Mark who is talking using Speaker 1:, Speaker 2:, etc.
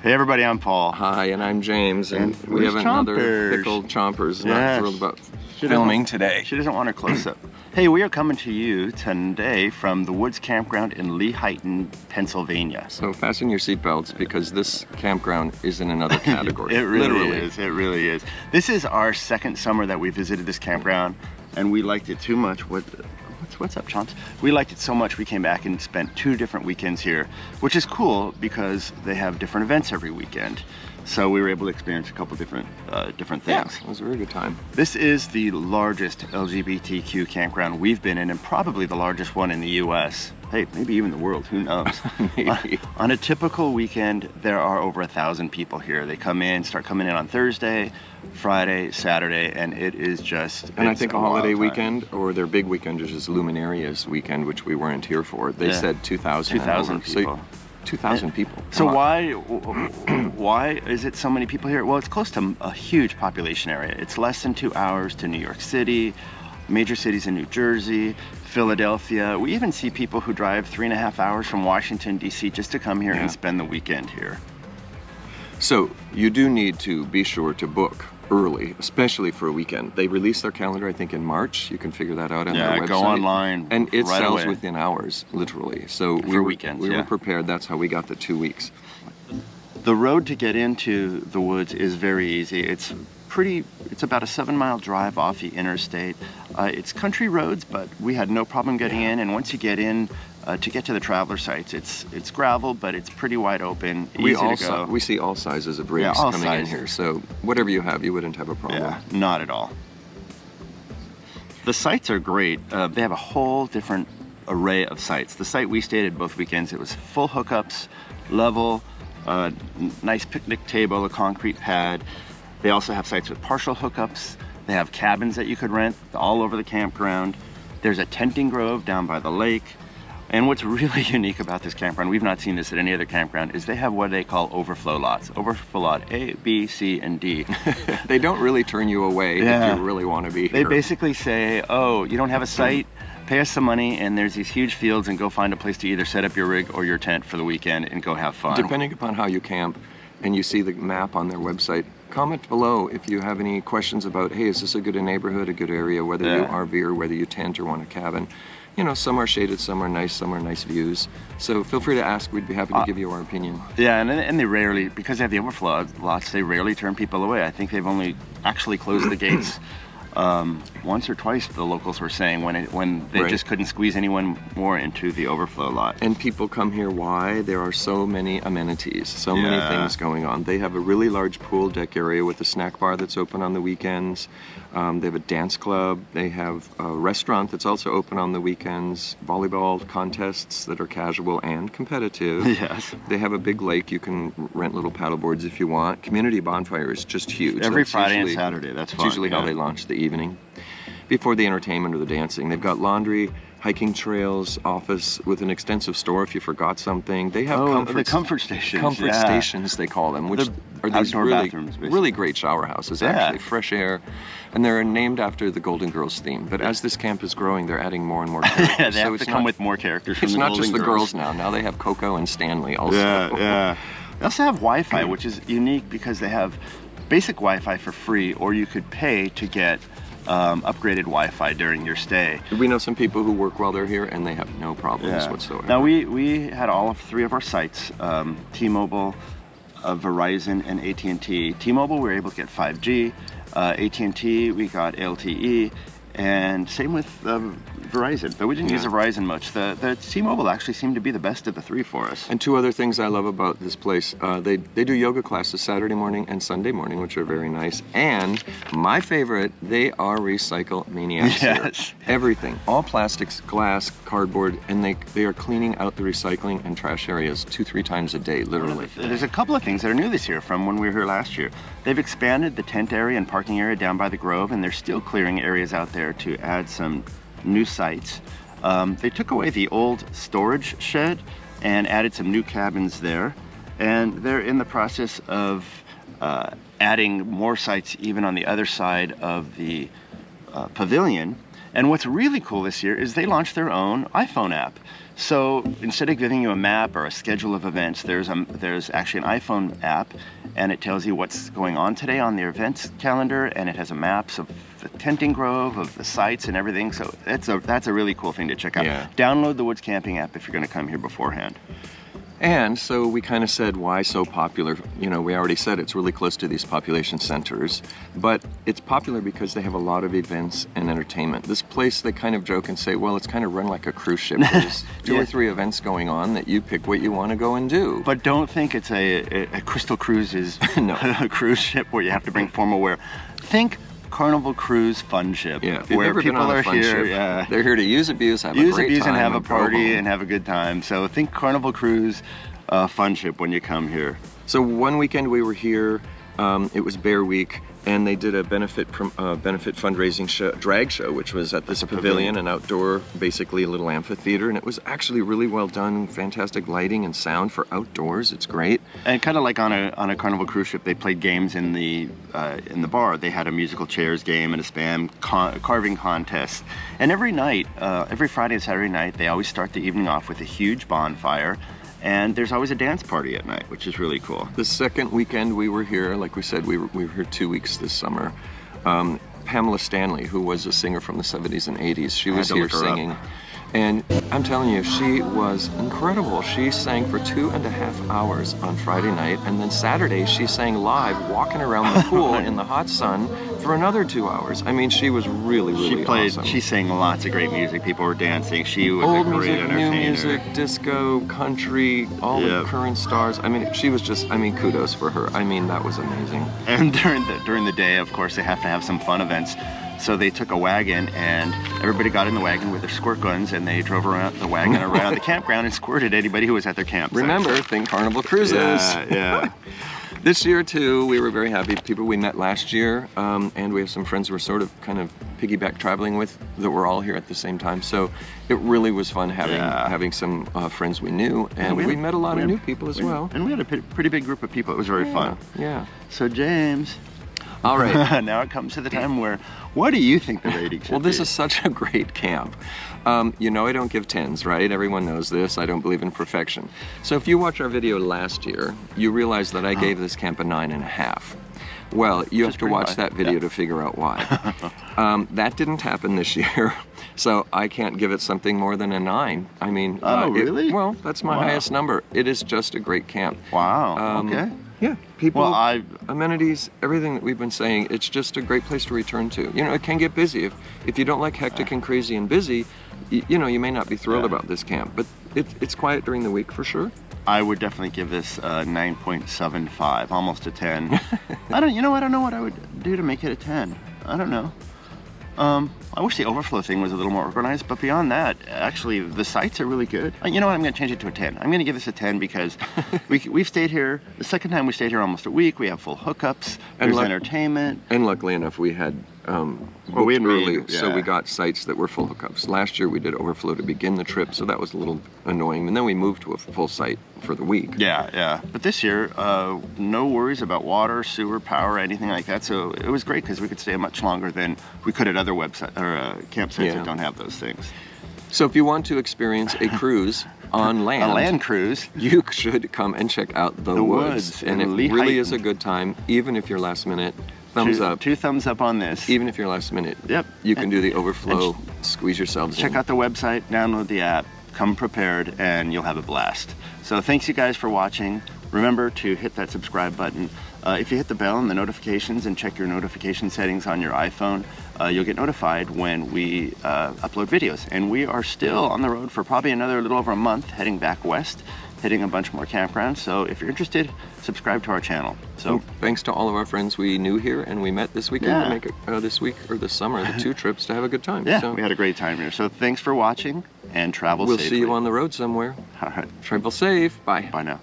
Speaker 1: Hey everybody, I'm Paul.
Speaker 2: Hi, and I'm James, and we
Speaker 1: where's
Speaker 2: have another
Speaker 1: Chompers?
Speaker 2: fickle Chompers.
Speaker 1: Yes.
Speaker 2: Not thrilled about filming today.
Speaker 1: She doesn't want her close-up. Hey, we are coming to you today from the Woods Campground in Lehighton, Pennsylvania.
Speaker 2: So fasten your seatbelts because this campground is in another category.
Speaker 1: It really
Speaker 2: Literally.
Speaker 1: is. It really is. This is our second summer that we visited this campground, and we liked it too much. What's up, Chomps? We liked it so much we came back and spent 2 different weekends here, which is cool because they have different events every weekend. So we were able to experience a couple different things.
Speaker 2: Yeah, it was a very good time.
Speaker 1: This is the largest LGBTQ campground we've been in, and probably the largest one in the US. Hey, maybe even the world, who knows?
Speaker 2: Maybe.
Speaker 1: On a typical weekend, there are over 1,000 people here. They start coming in on Thursday, Friday, Saturday, and it is just...
Speaker 2: And I think a holiday weekend, or their big weekend, which is Luminaria's weekend, which we weren't here for, they said 2,000
Speaker 1: people.
Speaker 2: So 2,000 people.
Speaker 1: So why is it so many people here? Well, it's close to a huge population area. It's less than 2 hours to New York City, major cities in New Jersey, Philadelphia. We even see people who drive 3.5 hours from Washington, D.C. just to come here and spend the weekend here.
Speaker 2: So you do need to be sure to book early, especially for a weekend. They release their calendar, I think, in March. You can figure that out on their website.
Speaker 1: Yeah, go online
Speaker 2: and it
Speaker 1: right
Speaker 2: sells
Speaker 1: away.
Speaker 2: within hours, literally. So
Speaker 1: For weekends,
Speaker 2: we were prepared. That's how we got the 2 weeks.
Speaker 1: The road to get into the woods is very easy. It's about a 7-mile drive off the interstate. It's country roads, but we had no problem getting in. And once you get in, to get to the traveler sites, it's gravel, but it's pretty wide open, easy to go.
Speaker 2: We see all sizes of rigs coming in here, so whatever you have, you wouldn't have a problem.
Speaker 1: Yeah, not at all. The sites are great. They have a whole different array of sites. The site we stayed at both weekends, it was full hookups, level, nice picnic table, a concrete pad. They also have sites with partial hookups. They have cabins that you could rent all over the campground. There's a tenting grove down by the lake. And what's really unique about this campground, we've not seen this at any other campground, is they have what they call overflow lots. Overflow lot A, B, C, and D.
Speaker 2: They don't really turn you away if you really want to be here.
Speaker 1: They basically say, oh, you don't have a site? Pay us some money, and there's these huge fields, and go find a place to either set up your rig or your tent for the weekend and go have fun.
Speaker 2: Depending upon how you camp, and you see the map on their website, comment below if you have any questions about, hey, is this a good neighborhood, a good area, whether you RV or whether you tent or want a cabin. You know, some are shaded, some are nice views. So feel free to ask, we'd be happy to give you our opinion.
Speaker 1: Yeah, and they rarely, because they have the overflow lots, they rarely turn people away. I think they've only actually closed the gates once or twice, the locals were saying, when they just couldn't squeeze anyone more into the overflow lot.
Speaker 2: And people come here, why? There are so many amenities, so many things going on. They have a really large pool deck area with a snack bar that's open on the weekends. They have a dance club. They have a restaurant that's also open on the weekends. Volleyball contests that are casual and competitive.
Speaker 1: Yes.
Speaker 2: They have a big lake. You can rent little paddle boards if you want. Community bonfire is just huge.
Speaker 1: Every Friday and Saturday, that's fun.
Speaker 2: It's usually how they launch the evening before the entertainment or the dancing. They've got laundry, hiking trails, office with an extensive store if you forgot something. They have
Speaker 1: the comfort stations.
Speaker 2: Comfort stations, they call them, which are these really great shower houses, actually, fresh air. And they're named after the Golden Girls theme. But as this camp is growing, they're adding more and more characters.
Speaker 1: They have to come with more characters from the Golden Girls.
Speaker 2: It's not just the girls now. Now they have Coco and Stanley also.
Speaker 1: Yeah. They also have Wi-Fi, which is unique because they have basic Wi-Fi for free, or you could pay to get upgraded Wi-Fi during your stay.
Speaker 2: We know some people who work while they're here and they have no problems whatsoever.
Speaker 1: Now we had all 3 of our sites, T-Mobile, Verizon, and AT&T. T-Mobile we were able to get 5G, AT&T we got LTE, and same with Verizon, but we didn't use the Verizon much. The T-Mobile actually seemed to be the best of the 3 for us.
Speaker 2: And 2 other things I love about this place. They do yoga classes Saturday morning and Sunday morning, which are very nice. And my favorite, they are recycle maniacs here. Everything, all plastics, glass, cardboard, and they are cleaning out the recycling and trash areas 2-3 times a day, literally.
Speaker 1: There's a couple of things that are new this year from when we were here last year. They've expanded the tent area and parking area down by the Grove, and they're still clearing areas out there to add some new sites. They took away the old storage shed and added some new cabins there, and they're in the process of adding more sites even on the other side of the pavilion. And what's really cool this year is they launched their own iPhone app. So instead of giving you a map or a schedule of events, there's actually an iPhone app, and it tells you what's going on today on the events calendar, and it has a maps of the tenting grove, of the sites and everything. So that's a really cool thing to check out.
Speaker 2: Yeah.
Speaker 1: Download the Woods Camping app if you're going to come here beforehand.
Speaker 2: And so we kind of said, why so popular? You know, we already said it's really close to these population centers, but it's popular because they have a lot of events and entertainment. This place, they kind of joke and say, well, it's kind of run like a cruise ship. There's two or three events going on that you pick what you want to go and do.
Speaker 1: But don't think it's a Crystal Cruises
Speaker 2: no.
Speaker 1: a cruise ship where you have to bring formal wear. Think Carnival Cruise Fun Ship, where people are here. Yeah.
Speaker 2: They're here to use, abuse, have a great time,
Speaker 1: and have a party and have a good time. So think Carnival Cruise Fun Ship when you come here.
Speaker 2: So one weekend we were here. It was Bear Week, and they did a benefit fundraising show, drag show, which was at this pavilion, an outdoor, basically a little amphitheater, and it was actually really well done. Fantastic lighting and sound for outdoors. It's great.
Speaker 1: And kind of like on a Carnival cruise ship, they played games in the bar. They had a musical chairs game and a spam carving contest. And every night, every Friday and Saturday night, they always start the evening off with a huge bonfire. And there's always a dance party at night, which is really cool.
Speaker 2: The second weekend we were here, like we said, we were here 2 weeks this summer. Pamela Stanley, who was a singer from the 70s and 80s, she was here singing. And I'm telling you, she was incredible. She sang for 2.5 hours on Friday night, and then Saturday she sang live, walking around the pool in the hot sun for another 2 hours. I mean, she was really awesome.
Speaker 1: She sang lots of great music. People were dancing. She was
Speaker 2: old
Speaker 1: a great
Speaker 2: music,
Speaker 1: entertainer.
Speaker 2: new music, disco, country, all the current stars. I mean, she was just, kudos for her. I mean, that was amazing.
Speaker 1: And during the day, of course, they have to have some fun events. So they took a wagon, and everybody got in the wagon with their squirt guns, and they drove around the wagon around the campground and squirted anybody who was at their campsite.
Speaker 2: Remember, think Carnival Cruises.
Speaker 1: Yeah.
Speaker 2: This year, too, we were very happy. People we met last year, and we have some friends we're sort of kind of piggyback traveling with that were all here at the same time. So it really was fun having some friends we knew, and we met a lot of new people as well.
Speaker 1: And we had a pretty big group of people. It was very fun.
Speaker 2: Yeah.
Speaker 1: So, James.
Speaker 2: All right.
Speaker 1: Now it comes to the time where, what do you think the rating should be?
Speaker 2: Well, this is such a great camp. You know I don't give 10s, right? Everyone knows this. I don't believe in perfection. So if you watch our video last year, you realize that I gave this camp a 9.5. Well, you have to watch that video to figure out why. That didn't happen this year, so I can't give it something more than a 9. I mean,
Speaker 1: really?
Speaker 2: Well, that's my highest number. It is just a great camp.
Speaker 1: Wow. Okay.
Speaker 2: Yeah, people, amenities, everything that we've been saying, it's just a great place to return to. You know, it can get busy. If you don't like hectic and crazy and busy, you know, you may not be thrilled about this camp, but it's quiet during the week for sure.
Speaker 1: I would definitely give this a 9.75, almost a 10. I don't know what I would do to make it a 10. I don't know. I wish the overflow thing was a little more organized, but beyond that, actually, the sites are really good. You know what? I'm going to change it to a 10. I'm going to give this a 10 because we've stayed here. The second time we stayed here almost a week. We have full hookups. There's entertainment.
Speaker 2: And luckily enough, we had booked early, so we got sites that were full hookups. Last year we did overflow to begin the trip, so that was a little annoying. And then we moved to a full site for the week. Yeah. But
Speaker 1: this year, no worries about water, sewer, power, anything like that. So it was great because we could stay much longer than we could at other websites or campsites that don't have those things.
Speaker 2: So if you want to experience a cruise on land,
Speaker 1: a land cruise,
Speaker 2: you should come and check out the woods. And it
Speaker 1: Lehighton.
Speaker 2: Really is a good time, even if you're last minute. Thumbs up.
Speaker 1: 2 thumbs up on this.
Speaker 2: Even if you're last minute.
Speaker 1: Yep.
Speaker 2: You can do the overflow, squeeze yourselves in.
Speaker 1: Check out the website, download the app, come prepared, and you'll have a blast. So thanks you guys for watching. Remember to hit that subscribe button. If you hit the bell and the notifications and check your notification settings on your iPhone, you'll get notified when we upload videos. And we are still on the road for probably another little over a month, heading back west, hitting a bunch more campgrounds. So if you're interested, subscribe to our channel. So
Speaker 2: thanks to all of our friends we knew here and we met this weekend to make it this week or this summer, the 2 trips to have a good time.
Speaker 1: Yeah, we had a great time here. So thanks for watching and travel safely.
Speaker 2: We'll see you on the road somewhere.
Speaker 1: All right.
Speaker 2: Travel safe. Bye.
Speaker 1: Bye now.